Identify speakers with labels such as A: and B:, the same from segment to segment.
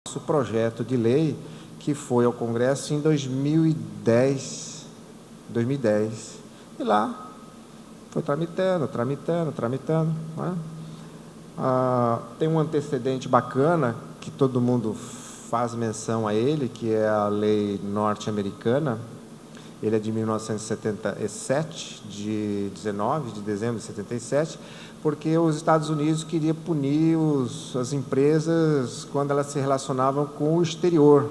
A: nosso projeto de lei que foi ao Congresso em 2010. E lá foi tramitando. Né? Tem um antecedente bacana, que todo mundo faz menção a ele, que é a lei norte-americana. Ele é de 1977, de 19 de dezembro de 77, porque os Estados Unidos queriam punir as empresas quando elas se relacionavam com o exterior,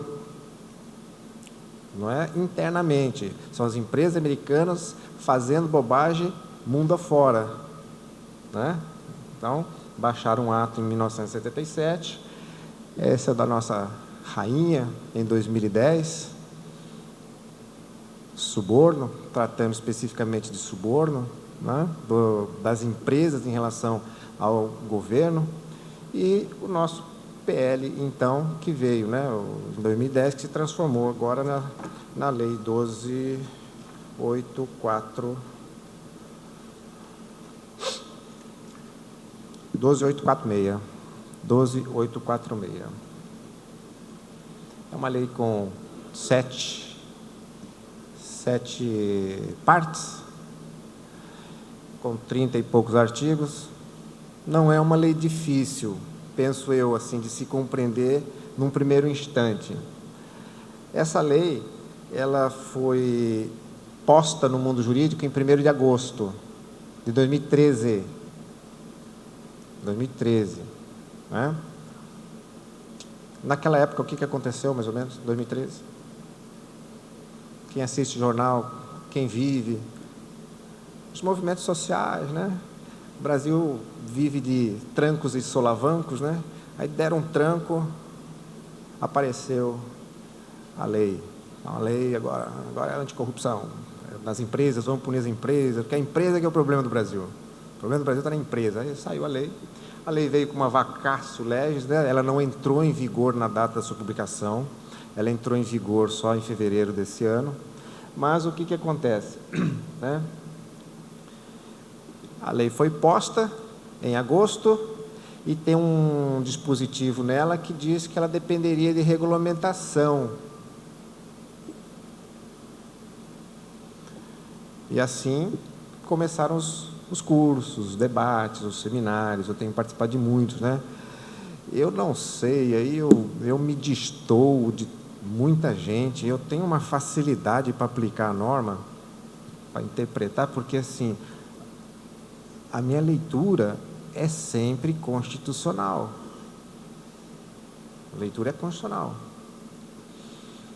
A: não é internamente. São as empresas americanas fazendo bobagem mundo afora, né? Então, baixaram um ato em 1977, essa é da nossa rainha, em 2010, suborno, tratando especificamente de suborno, né, das empresas em relação ao governo, e o nosso PL, então, que veio, né, em 2010, que se transformou agora na Lei 12.846. É uma lei com sete partes, com 30 e poucos artigos. Não é uma lei difícil, penso eu, assim, de se compreender num primeiro instante. Essa lei, ela foi posta no mundo jurídico em 1º de agosto de 2013. Né? Naquela época, o que aconteceu, mais ou menos, em 2013? Quem assiste jornal, quem vive, os movimentos sociais, né? O Brasil vive de trancos e solavancos, né? Aí deram um tranco, apareceu a lei. A lei agora é anticorrupção. Nas empresas, vamos punir as empresas, porque a empresa que é o problema do Brasil. O problema do Brasil está na empresa. Aí saiu a lei. A lei veio com uma vacatio legis, né? Ela não entrou em vigor na data da sua publicação. Ela entrou em vigor só em fevereiro desse ano. Mas o que acontece? Né? A lei foi posta em agosto e tem um dispositivo nela que diz que ela dependeria de regulamentação. E assim começaram os cursos, os debates, os seminários. Eu tenho participado de muitos, né? Eu não sei, aí eu me distoo de muita gente. Eu tenho uma facilidade para aplicar a norma, para interpretar, porque assim, a minha leitura é sempre constitucional. A leitura é constitucional.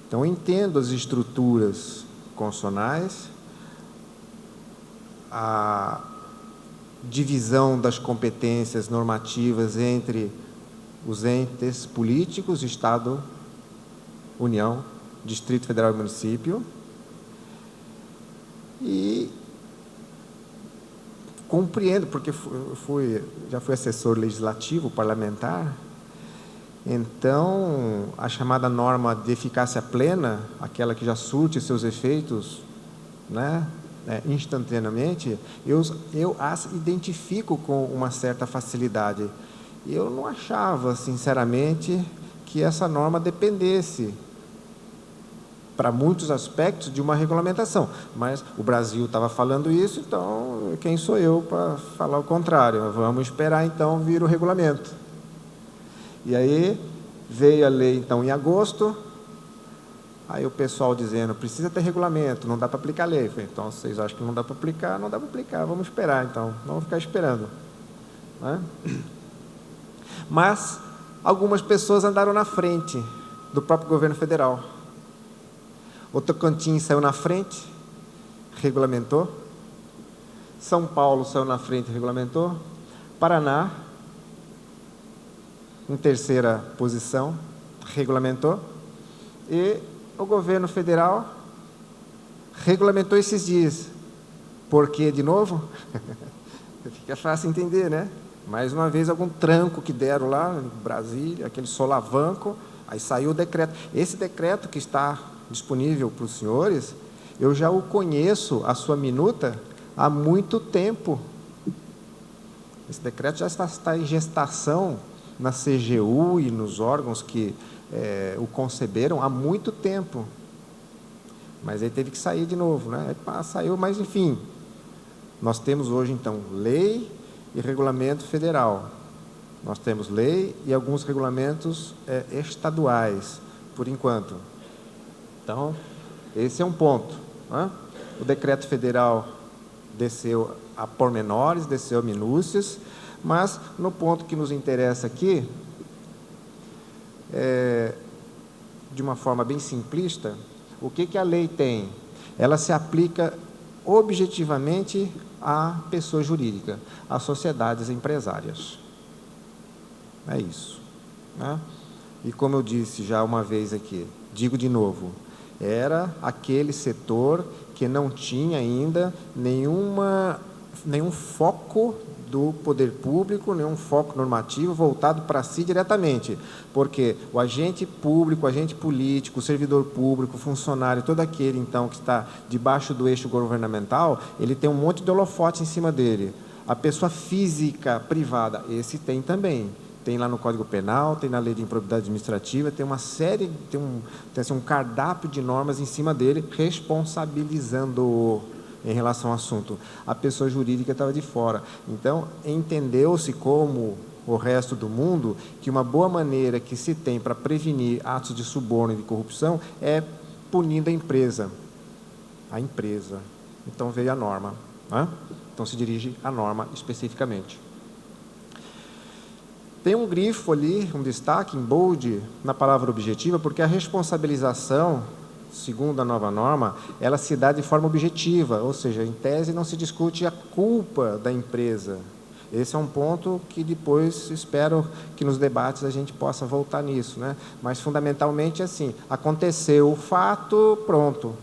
A: Então, eu entendo as estruturas constitucionais, a divisão das competências normativas entre os entes políticos, Estado, União, Distrito Federal e Município, e compreendo, porque já fui assessor legislativo, parlamentar. Então, a chamada norma de eficácia plena, aquela que já surte seus efeitos, né, instantaneamente, eu as identifico com uma certa facilidade. Eu não achava, sinceramente, que essa norma dependesse, para muitos aspectos, de uma regulamentação. Mas o Brasil estava falando isso, então quem sou eu para falar o contrário? Vamos esperar, então, vir o regulamento. E aí veio a lei, então, em agosto. Aí o pessoal dizendo, precisa ter regulamento, não dá para aplicar a lei. Eu falei, então, vocês acham que não dá para aplicar? Não dá para aplicar, vamos esperar, então. Vamos ficar esperando. Né? Mas algumas pessoas andaram na frente do próprio governo federal. O Tocantins saiu na frente, regulamentou. São Paulo saiu na frente, regulamentou. Paraná, em terceira posição, regulamentou. E o governo federal regulamentou esses dias. Por quê, de novo? Fica fácil entender, né? Mais uma vez, algum tranco que deram lá em Brasília, aquele solavanco, aí saiu o decreto. Esse decreto que está disponível para os senhores, eu já o conheço, a sua minuta, há muito tempo. Esse decreto já está em gestação na CGU e nos órgãos que o conceberam há muito tempo. Mas ele teve que sair de novo, né? Saiu, mas enfim. Nós temos hoje, então, lei e regulamento federal. Nós temos lei e alguns regulamentos estaduais, por enquanto. Então, esse é um ponto, né? O decreto federal desceu a pormenores, desceu a minúcias, mas no ponto que nos interessa aqui, de uma forma bem simplista, o que a lei tem? Ela se aplica objetivamente à pessoa jurídica, às sociedades empresárias. É isso, né? E como eu disse já uma vez aqui, digo de novo, era aquele setor que não tinha ainda nenhum foco do poder público, nenhum foco normativo voltado para si diretamente, porque o agente público, o agente político, o servidor público, o funcionário, todo aquele, então, que está debaixo do eixo governamental, ele tem um monte de holofote em cima dele. A pessoa física, privada, esse tem também. Tem lá no Código Penal, tem na Lei de Improbidade Administrativa, tem uma série, tem um cardápio de normas em cima dele, responsabilizando-o em relação ao assunto. A pessoa jurídica estava de fora. Então, entendeu-se como o resto do mundo que uma boa maneira que se tem para prevenir atos de suborno e de corrupção é punindo a empresa. A empresa. Então, veio a norma, né? Então, se dirige à norma especificamente. Tem um grifo ali, um destaque em bold na palavra objetiva, porque a responsabilização, segundo a nova norma, ela se dá de forma objetiva, ou seja, em tese não se discute a culpa da empresa. Esse é um ponto que depois espero que nos debates a gente possa voltar nisso, né? Mas fundamentalmente assim, aconteceu o fato, pronto.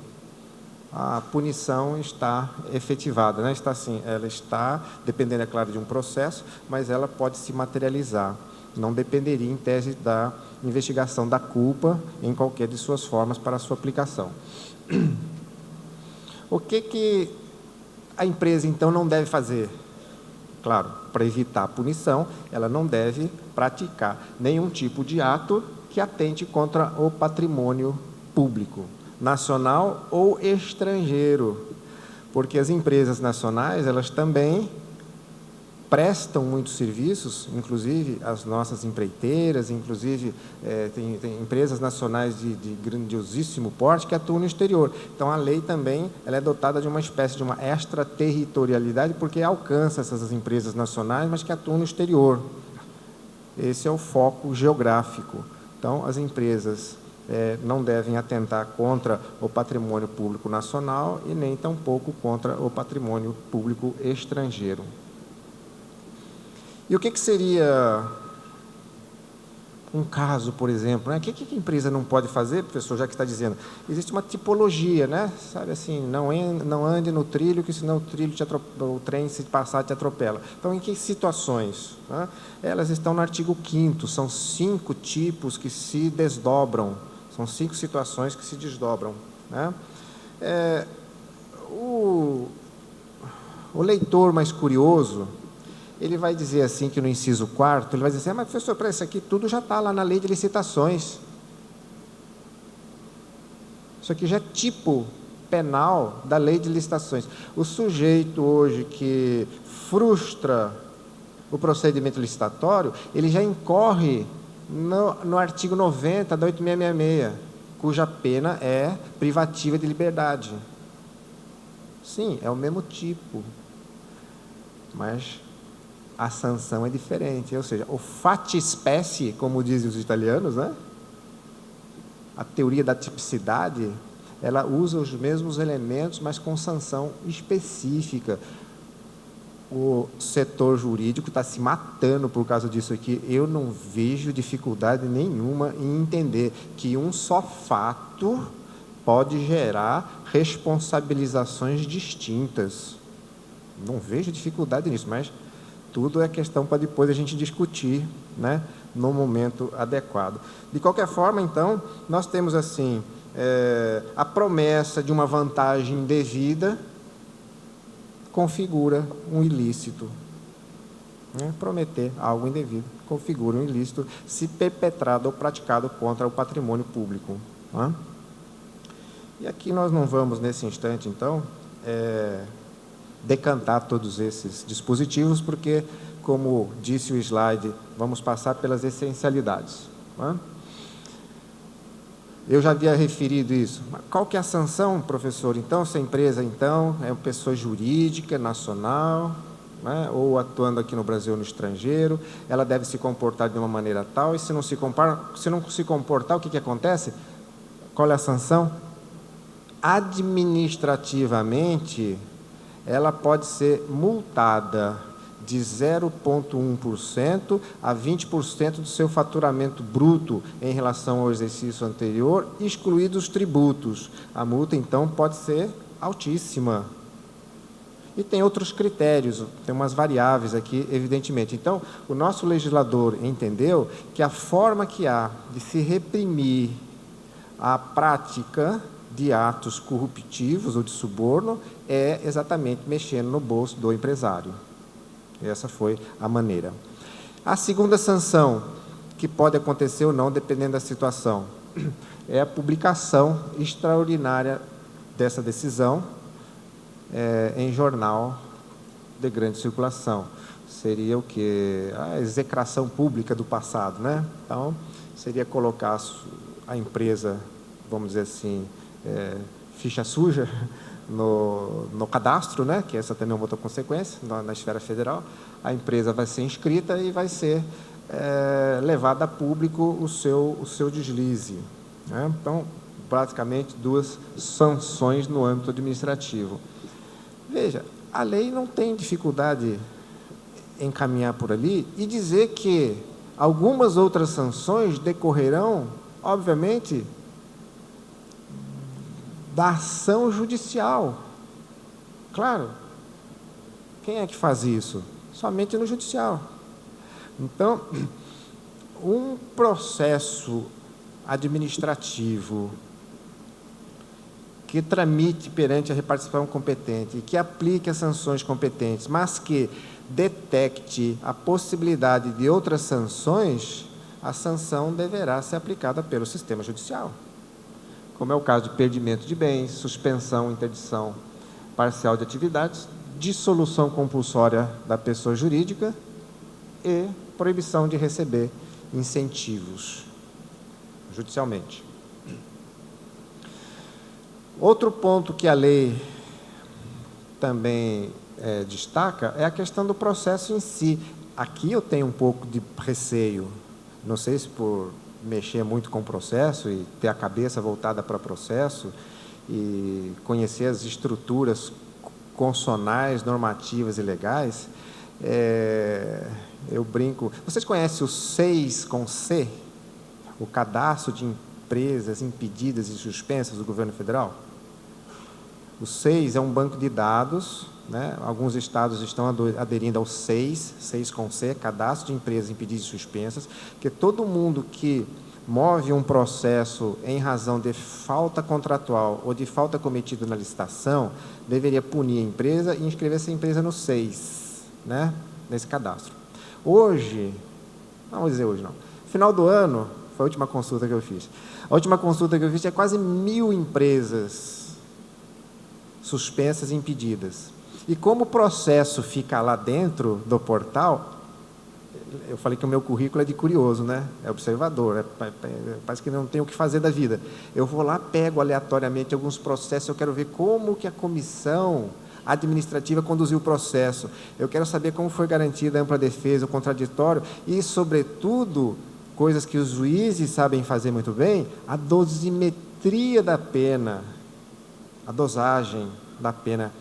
A: A punição está efetivada, né? Está assim, ela está, dependendo, é claro, de um processo, mas ela pode se materializar. Não dependeria, em tese, da investigação da culpa em qualquer de suas formas para a sua aplicação. O que a empresa, então, não deve fazer? Claro, para evitar a punição, ela não deve praticar nenhum tipo de ato que atente contra o patrimônio público, nacional ou estrangeiro, porque as empresas nacionais, elas também prestam muitos serviços, inclusive as nossas empreiteiras, inclusive tem empresas nacionais de grandiosíssimo porte que atuam no exterior. Então, a lei também ela é dotada de uma espécie de uma extraterritorialidade, porque alcança essas empresas nacionais, mas que atuam no exterior. Esse é o foco geográfico. Então, as empresas não devem atentar contra o patrimônio público nacional e nem tampouco contra o patrimônio público estrangeiro. E o que seria um caso, por exemplo, né? O que a empresa não pode fazer, professor, já que está dizendo? Existe uma tipologia, né? Sabe assim, não ande no trilho, que senão o trem, se passar, te atropela. Então, em que situações? Né? Elas estão no artigo 5º, são 5 tipos que se desdobram, são 5 situações que se desdobram, né? O leitor mais curioso, ele vai dizer assim que no inciso 4º, ele vai dizer assim, mas professor, para isso aqui tudo já está lá na lei de licitações. Isso aqui já é tipo penal da lei de licitações. O sujeito hoje que frustra o procedimento licitatório, ele já incorre no artigo 90 da 8666, cuja pena é privativa de liberdade. Sim, é o mesmo tipo, mas a sanção é diferente, ou seja, o fattispecie, como dizem os italianos, né? A teoria da tipicidade, ela usa os mesmos elementos, mas com sanção específica. O setor jurídico está se matando por causa disso aqui. Eu não vejo dificuldade nenhuma em entender que um só fato pode gerar responsabilizações distintas. Não vejo dificuldade nisso, mas tudo é questão para depois a gente discutir, né, no momento adequado. De qualquer forma, então, nós temos assim, a promessa de uma vantagem indevida configura um ilícito. Né? Prometer algo indevido configura um ilícito se perpetrado ou praticado contra o patrimônio público. Né? E aqui nós não vamos, nesse instante, então, decantar todos esses dispositivos, porque, como disse o slide, vamos passar pelas essencialidades. Né? Eu já havia referido isso. Qual que é a sanção, professor? Então, se a empresa, então, é uma pessoa jurídica, nacional, né, ou atuando aqui no Brasil ou no estrangeiro, ela deve se comportar de uma maneira tal, e se não se comportar, o que acontece? Qual é a sanção? Administrativamente, ela pode ser multada de 0,1% a 20% do seu faturamento bruto em relação ao exercício anterior, excluídos os tributos. A multa, então, pode ser altíssima. E tem outros critérios, tem umas variáveis aqui, evidentemente. Então, o nosso legislador entendeu que a forma que há de se reprimir a prática de atos corruptivos ou de suborno é exatamente mexendo no bolso do empresário. Essa foi a maneira. A segunda sanção, que pode acontecer ou não, dependendo da situação, é a publicação extraordinária dessa decisão em jornal de grande circulação. Seria o quê? A execração pública do passado, né? Então, seria colocar a empresa, vamos dizer assim, ficha suja no cadastro, né? Que essa também é uma outra consequência, na esfera federal. A empresa vai ser inscrita e vai ser levada a público o seu deslize. Né? Então, praticamente, duas sanções no âmbito administrativo. Veja, a lei não tem dificuldade em caminhar por ali e dizer que algumas outras sanções decorrerão, obviamente, da ação judicial. Claro, quem é que faz isso? Somente no judicial. Então, um processo administrativo que tramite perante a repartição competente, que aplique as sanções competentes, mas que detecte a possibilidade de outras sanções, a sanção deverá ser aplicada pelo sistema judicial, como é o caso de perdimento de bens, suspensão, interdição parcial de atividades, dissolução compulsória da pessoa jurídica e proibição de receber incentivos judicialmente. Outro ponto que a lei também destaca é a questão do processo em si. Aqui eu tenho um pouco de receio, não sei se por mexer muito com o processo e ter a cabeça voltada para o processo e conhecer as estruturas constitucionais, normativas e legais, eu brinco. Vocês conhecem o 6 com C? O Cadastro de Empresas Impedidas e Suspensas do Governo Federal? O 6 é um banco de dados, né? Alguns estados estão aderindo ao 6 com C, Cadastro de Empresas Impedidas e Suspensas, que todo mundo que move um processo em razão de falta contratual ou de falta cometida na licitação, deveria punir a empresa e inscrever essa empresa no 6, né? Nesse cadastro. Hoje, não vou dizer hoje não, final do ano, foi a última consulta que eu fiz. A última consulta que eu fiz é quase 1000 empresas suspensas e impedidas. E como o processo fica lá dentro do portal, eu falei que o meu currículo é de curioso, né? É observador, parece que não tem o que fazer da vida. Eu vou lá, pego aleatoriamente alguns processos, eu quero ver como que a comissão administrativa conduziu o processo. Eu quero saber como foi garantida a ampla defesa, o contraditório e, sobretudo, coisas que os juízes sabem fazer muito bem, a dosimetria da pena, a dosagem da pena.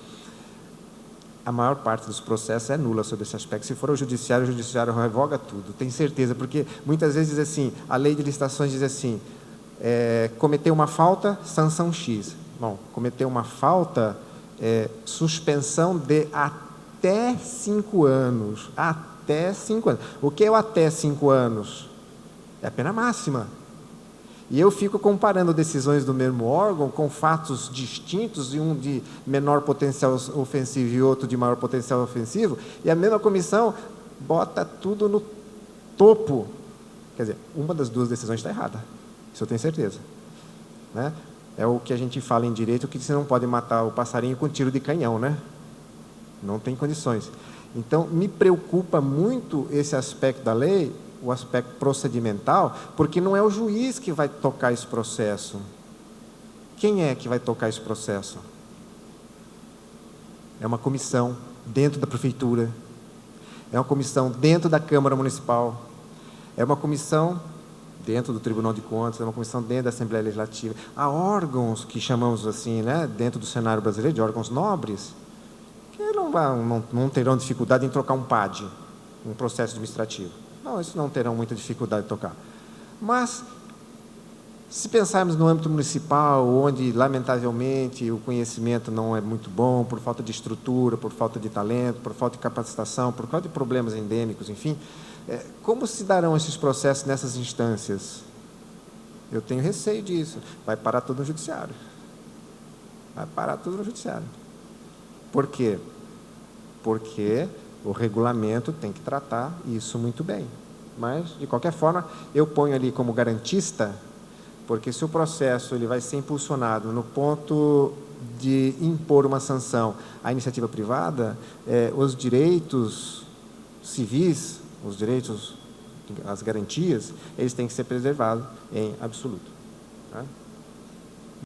A: A maior parte dos processos é nula sobre esse aspecto. Se for o judiciário revoga tudo, tenho certeza, porque muitas vezes diz assim, a lei de licitações diz assim, cometeu uma falta, sanção X. Bom, cometeu uma falta, suspensão de até 5 anos. Até 5 anos. O que é o até 5 anos? É a pena máxima. E eu fico comparando decisões do mesmo órgão com fatos distintos, e um de menor potencial ofensivo e outro de maior potencial ofensivo, e a mesma comissão bota tudo no topo, quer dizer, uma das duas decisões está errada. Isso eu tenho certeza. Né? É o que a gente fala em direito, que você não pode matar o passarinho com tiro de canhão, né? Não tem condições. Então, me preocupa muito esse aspecto da lei, o aspecto procedimental, porque não é o juiz que vai tocar esse processo. Quem é que vai tocar esse processo? É uma comissão dentro da prefeitura, é uma comissão dentro da Câmara Municipal, é uma comissão dentro do Tribunal de Contas, é uma comissão dentro da Assembleia Legislativa. Há órgãos que chamamos assim, né, dentro do cenário brasileiro, de órgãos nobres, que não terão dificuldade em trocar um PAD, um processo administrativo. Não, isso não terão muita dificuldade de tocar. Mas, se pensarmos no âmbito municipal, onde, lamentavelmente, o conhecimento não é muito bom, por falta de estrutura, por falta de talento, por falta de capacitação, por causa de problemas endêmicos, enfim, como se darão esses processos nessas instâncias? Eu tenho receio disso. Vai parar tudo no judiciário. Vai parar tudo no judiciário. Por quê? Porque o regulamento tem que tratar isso muito bem. Mas, de qualquer forma, eu ponho ali como garantista, porque se o processo ele vai ser impulsionado no ponto de impor uma sanção à iniciativa privada, os direitos civis, os direitos, as garantias, eles têm que ser preservados em absoluto. Tá?